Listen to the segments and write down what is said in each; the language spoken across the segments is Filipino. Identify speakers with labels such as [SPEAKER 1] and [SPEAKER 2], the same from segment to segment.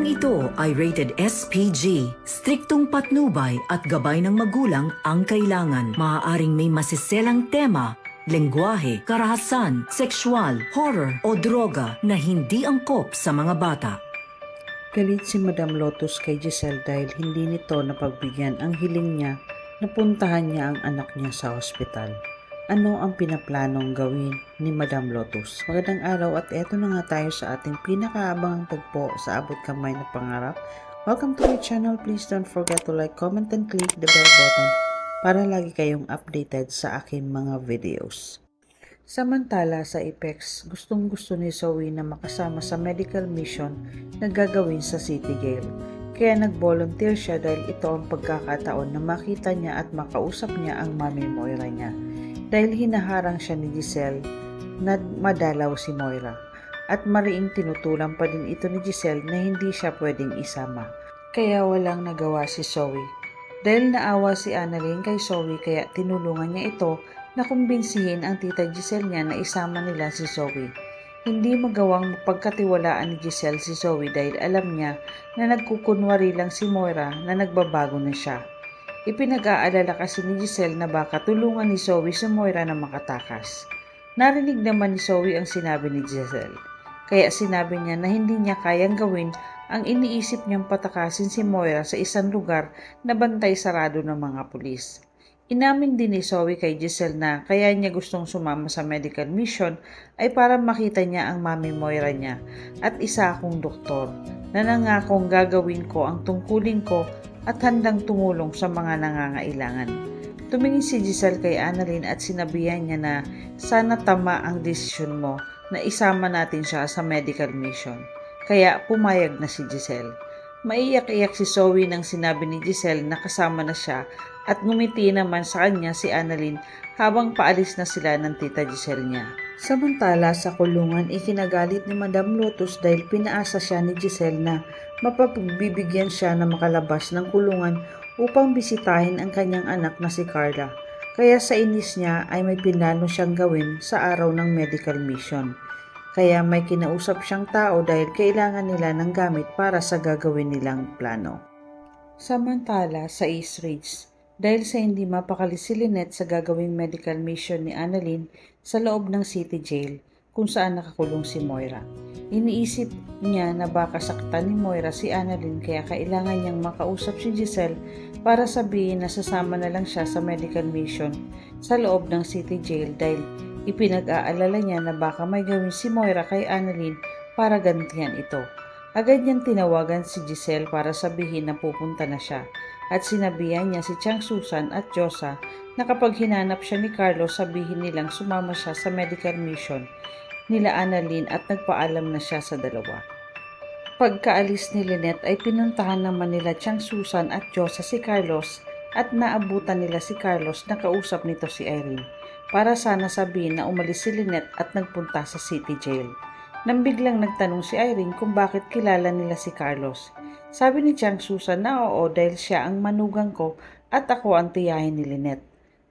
[SPEAKER 1] Tampokang ito ay rated SPG. Striktong patnubay at gabay ng magulang ang kailangan. Maaaring may masiselang tema, lengguwahe, karahasan, sexual, horror o droga na hindi angkop sa mga bata.
[SPEAKER 2] Galit si Madam Lotus kay Giselle dahil hindi nito napagbigyan ang hiling niya na puntahan niya ang anak niya sa ospital. Ano ang pinaplanong gawin ni Madam Lotus? Magandang araw at eto na nga tayo sa ating pinakaabangang tagpo sa Abot Kamay na Pangarap. Welcome to my channel. Please don't forget to like, comment, and click the bell button para lagi kayong updated sa aking mga videos. Samantala sa Apex, gustong-gusto ni Zoe na makasama sa medical mission na gagawin sa City Jail. Kaya nag-volunteer siya dahil ito ang pagkakataon na makita niya at makausap niya ang Mami Moira niya. Dahil hinaharang siya ni Giselle na madalaw si Moira. At mariing tinutulan pa din ito ni Giselle na hindi siya pwedeng isama. Kaya walang nagawa si Zoe. Dahil naawa si Annalyn kay Zoe kaya tinulungan niya ito na kumbinsihin ang tita Giselle niya na isama nila si Zoe. Hindi magawang mapagkatiwalaan ni Giselle si Zoe dahil alam niya na nagkukunwari lang si Moira na nagbabago na siya. Ipinag-aalala kasi ni Giselle na baka tulungan ni Zoe si Moira na makatakas. Narinig naman ni Zoe ang sinabi ni Giselle. Kaya sinabi niya na hindi niya kayang gawin ang iniisip niyang patakasin si Moira sa isang lugar na bantay sarado ng mga pulis. Inamin din ni Zoe kay Giselle na kaya niya gustong sumama sa medical mission ay para makita niya ang Mami Moira niya at isa akong doktor na nangakong gagawin ko ang tungkulin ko at handang tumulong sa mga nangangailangan. Tumingin si Giselle kay Annalyn at sinabihan niya na sana tama ang desisyon mo na isama natin siya sa medical mission. Kaya pumayag na si Giselle. Maiyak-iyak si Zoe nang sinabi ni Giselle na kasama na siya at ngumiti naman sa kanya si Annalyn habang paalis na sila ng tita Giselle niya. Samantala sa kulungan ikinagalit ni Madam Lotus dahil pinaasa siya ni Giselle na mapagbibigyan siya na makalabas ng kulungan upang bisitahin ang kanyang anak na si Carla. Kaya sa inis niya ay may pinlano siyang gawin sa araw ng medical mission. Kaya may kinausap siyang tao dahil kailangan nila ng gamit para sa gagawin nilang plano. Samantala sa East Ridge, dahil sa hindi mapakali si Lynette sa gagawing medical mission ni Annalyn sa loob ng City Jail kung saan nakakulong si Moira. Iniisip niya na baka saktan ni Moira si Annalyn kaya kailangan niyang makausap si Giselle para sabihin na sasama na lang siya sa medical mission sa loob ng City Jail dahil ipinag-aalala niya na baka may gawin si Moira kay Annalyn para gantihan ito. Agad niyang tinawagan si Giselle para sabihin na pupunta na siya at sinabihan niya si Chang Susan at Josa na kapag hinanap siya ni Carlos sabihin nilang sumama siya sa medical mission nila Annalyn at nagpaalam na siya sa dalawa. Pagkaalis ni Lynette ay pinuntahan naman nila Chang Susan at Josa si Carlos at naabutan nila si Carlos na kausap nito si Irene para sana sabihin na umalis si Lynette at nagpunta sa City Jail. Nang biglang nagtanong si Irene kung bakit kilala nila si Carlos. Sabi ni Chang Susan na oo dahil siya ang manugang ko at ako ang tiyahin ni Lynette.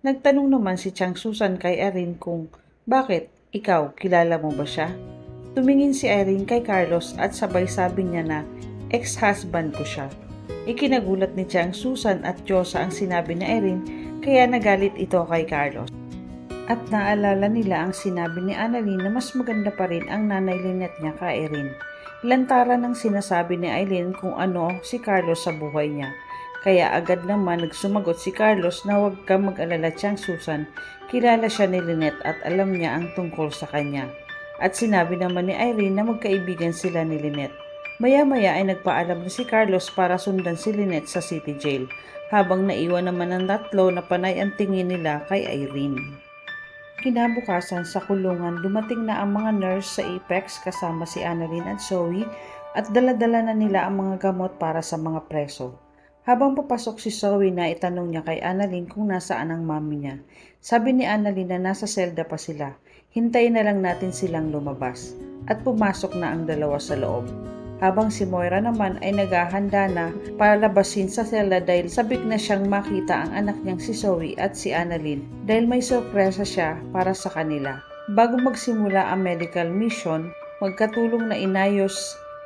[SPEAKER 2] Nagtanong naman si Chang Susan kay Irene kung bakit, ikaw, kilala mo ba siya? Tumingin si Irene kay Carlos at sabay sabi niya na ex-husband ko siya. Ikinagulat ni Chang Susan at Josa ang sinabi ni Irene kaya nagalit ito kay Carlos. At naalala nila ang sinabi ni Annalyn na mas maganda pa rin ang nanay Lynette niya kay Irene. Lantaran ng sinasabi ni Eileen kung ano si Carlos sa buhay niya. Kaya agad naman nagsumagot si Carlos na huwag kang mag-alala Chang Susan, kilala siya ni Lynette at alam niya ang tungkol sa kanya. At sinabi naman ni Irene na magkaibigan sila ni Lynette. Maya-maya ay nagpaalam na si Carlos para sundan si Lynette sa City Jail, habang naiwan naman ng tatlo na panay ang tingin nila kay Irene. Kinabukasan sa kulungan, dumating na ang mga nurse sa Apex kasama si Annalyn at Zoe at dala-dala na nila ang mga gamot para sa mga preso. Habang papasok si Zoe na itanong niya kay Annalyn kung nasaan ang mami niya. Sabi ni Annalyn na nasa selda pa sila, hintayin na lang natin silang lumabas at pumasok na ang dalawa sa loob. Habang si Moira naman ay naghahanda na para labasin sa selda dahil sabik na siyang makita ang anak niyang si Zoe at si Annalyn dahil may sorpresa siya para sa kanila. Bago magsimula ang medical mission, magkatulong na inayos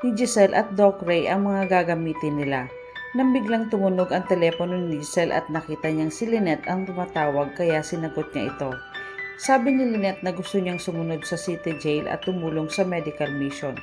[SPEAKER 2] ni Giselle at Doc Ray ang mga gagamitin nila. Nang biglang tumunog ang telepono ni Giselle at nakita niyang si Lynette ang tumatawag kaya sinagot niya ito. Sabi ni Lynette na gusto niyang sumunod sa City Jail at tumulong sa medical mission.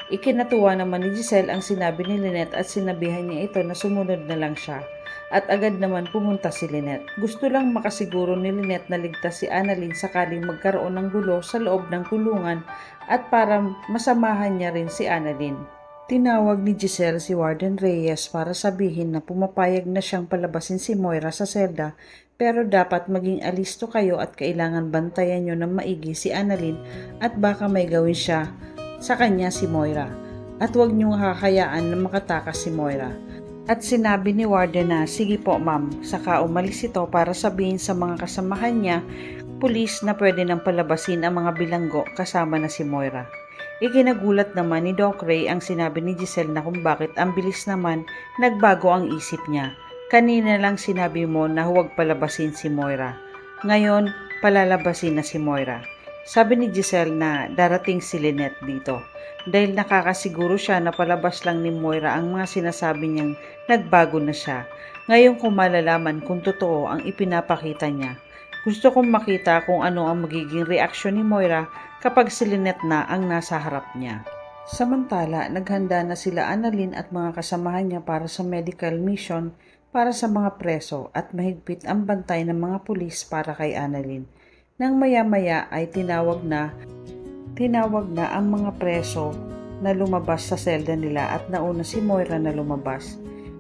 [SPEAKER 2] Ikinatuwa naman ni Giselle ang sinabi ni Lynette at sinabihan niya ito na sumunod na lang siya. At agad naman pumunta si Lynette. Gusto lang makasiguro ni Lynette na ligtas si Annalyn sakaling magkaroon ng gulo sa loob ng kulungan at para masamahan niya rin si Annalyn. Tinawag ni Giselle si Warden Reyes para sabihin na pumapayag na siyang palabasin si Moira sa selda pero dapat maging alisto kayo at kailangan bantayan niyo ng maigi si Annalyn at baka may gawin siya sa kanya si Moira. At huwag niyong hakayaan na makatakas si Moira. At sinabi ni Warden na, sige po ma'am, saka umalis ito para sabihin sa mga kasamahan niya, pulis na pwede nang palabasin ang mga bilanggo kasama na si Moira. Ikinagulat naman ni Doc Ray ang sinabi ni Giselle na kung bakit ang bilis naman nagbago ang isip niya. Kanina lang sinabi mo na huwag palabasin si Moira. Ngayon, palalabasin na si Moira. Sabi ni Giselle na darating si Lynette dito. Dahil nakakasiguro siya na palabas lang ni Moira ang mga sinasabi niyang nagbago na siya. Ngayon ko malalaman kung totoo ang ipinapakita niya. Gusto kong makita kung ano ang magiging reaksyon ni Moira kapag si Lynette na ang nasa harap niya. Samantala, naghanda na sila Annalyn at mga kasamahan niya para sa medical mission para sa mga preso at mahigpit ang bantay ng mga pulis para kay Annalyn. Nang maya-maya ay tinawag na ang mga preso na lumabas sa selda nila at nauna si Moira na lumabas.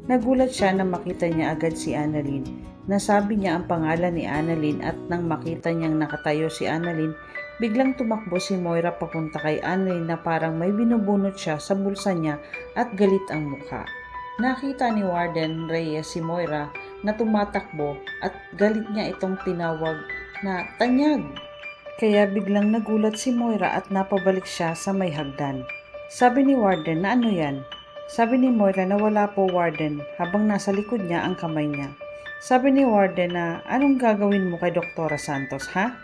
[SPEAKER 2] Nagulat siya na makita niya agad si Annalyn. Nasabi niya ang pangalan ni Annalyn at nang makita niyang nakatayo si Annalyn, biglang tumakbo si Moira papunta kay Annalyn na parang may binubunot siya sa bulsa niya at galit ang mukha. Nakita ni Warden Reyes si Moira na tumatakbo at galit niya itong tinawag na tanyag. Kaya biglang nagulat si Moira at napabalik siya sa may hagdan. Sabi ni Warden na ano yan? Sabi ni Moira na wala po Warden habang nasa likod niya ang kamay niya. Sabi ni Warden na anong gagawin mo kay Dr. Santos ha?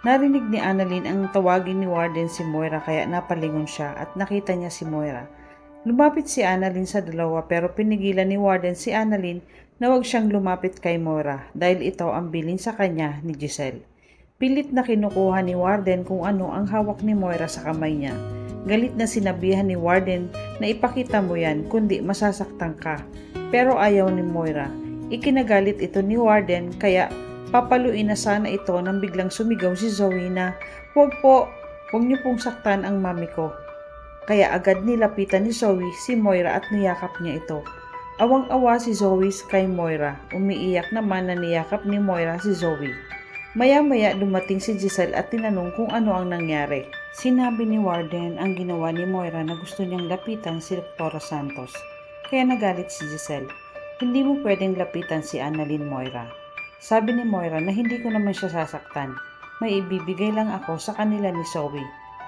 [SPEAKER 2] Narinig ni Annalyn ang tawagin ni Warden si Moira kaya napalingon siya at nakita niya si Moira. Lumapit si Annalyn sa dalawa pero pinigilan ni Warden si Annalyn na huwag siyang lumapit kay Moira dahil ito ang bilin sa kanya ni Giselle. Pilit na kinukuha ni Warden kung ano ang hawak ni Moira sa kamay niya. Galit na sinabihan ni Warden na ipakita mo yan kundi masasaktan ka. Pero ayaw ni Moira. Ikinagalit ito ni Warden kaya papaluin na sana ito nang biglang sumigaw si Zoe na huwag niyo pong saktan ang mami ko. Kaya agad nilapitan ni Zoe si Moira at niyakap niya ito. Awang-awa si Zoe kay Moira. Umiiyak naman na niyakap ni Moira si Zoe. Maya-maya dumating si Giselle at tinanong kung ano ang nangyari. Sinabi ni Warden ang ginawa ni Moira na gusto niyang lapitan si Dr. Santos. Kaya nagalit si Giselle. Hindi mo pwedeng lapitan si Annalyn, Moira. Sabi ni Moira na hindi ko naman siya sasaktan. May ibibigay lang ako sa kanila ni Zoe.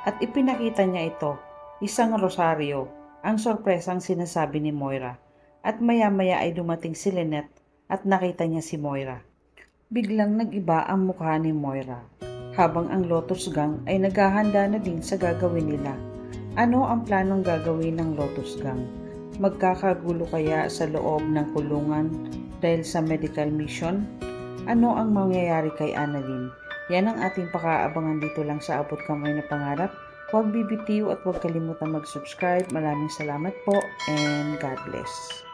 [SPEAKER 2] At ipinakita niya ito, isang rosaryo, ang sorpresang sinasabi ni Moira. At maya-maya ay dumating si Lynette at nakita niya si Moira. Biglang nag-iba ang mukha ni Moira, habang ang Lotus Gang ay naghahanda na din sa gagawin nila. Ano ang planong gagawin ng Lotus Gang? Magkakagulo kaya sa loob ng kulungan dahil sa medical mission? Ano ang mangyayari kay Annalyn? Yan ang ating pakaabangan dito lang sa Abot Kamay na Pangarap. Huwag bibitiw at huwag kalimutan mag-subscribe. Maraming salamat po and God bless.